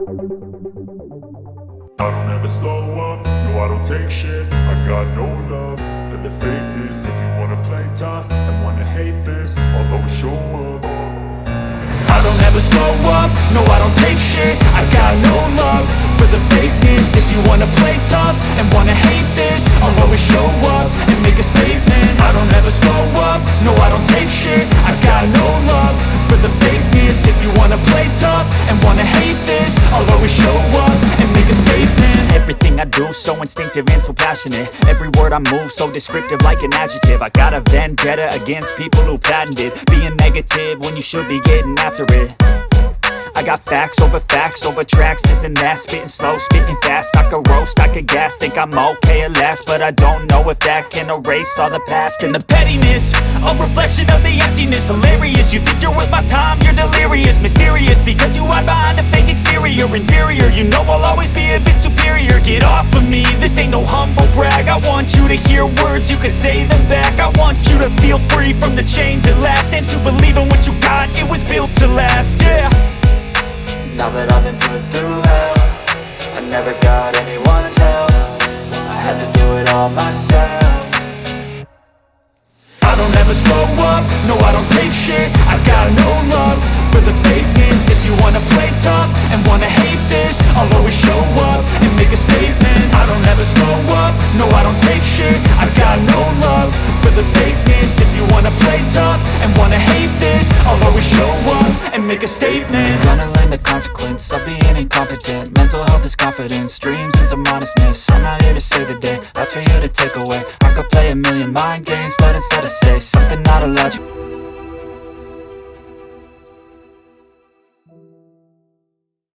I don't ever slow up, no I don't take shit. I got no love for the fakeness. If you wanna play tough and wanna hate this, I'll always show up. I don't ever slow up, no I don't take shit. I got no love for the fakeness. If you wanna play tough and wanna hate this, I'll always show up and make a statement. I don't ever slow up, no I don't take shit. I got no love for the fakeness. If you wanna play tough and wanna hate this, I'll always show up and make a statement. Everything I do so instinctive and so passionate. Every word I move so descriptive like an adjective. I got a vendetta against people who patented being negative when you should be getting after it. I got facts over tracks, this and that. Spitting slow, spitting fast, I could roast, I could gas. Think I'm okay at last, but I don't know if that can erase all the past. And the pettiness, a reflection of the emptiness. Hilarious, you think you're worth my time, you're delirious. Mysterious, because you hide behind a fake exterior. Inferior, you know I'll always be a bit superior. Get off of me, this ain't no humble brag. I want you to hear words, you can say them back. I want you to feel free from the chains at last, and to believe in what you got, it was built to last, yeah. Now that I've been put through hell, I never got anyone's help. I had to do it all myself. I don't ever slow up, no I don't take shit. I got no love for the fakeness. If you wanna play tough and wanna hate this, I'll always show up and make a statement. I don't ever slow up, no I don't take shit. I got no love for the fakeness. If you wanna play tough and wanna hate this, I'll always show up and make a statement. Gonna learn the consequence of being incompetent. Mental health is confidence, dreams and some honestness. I'm not here to save the day, that's for you to take away. I could play a million mind games, but instead I say something not illogical.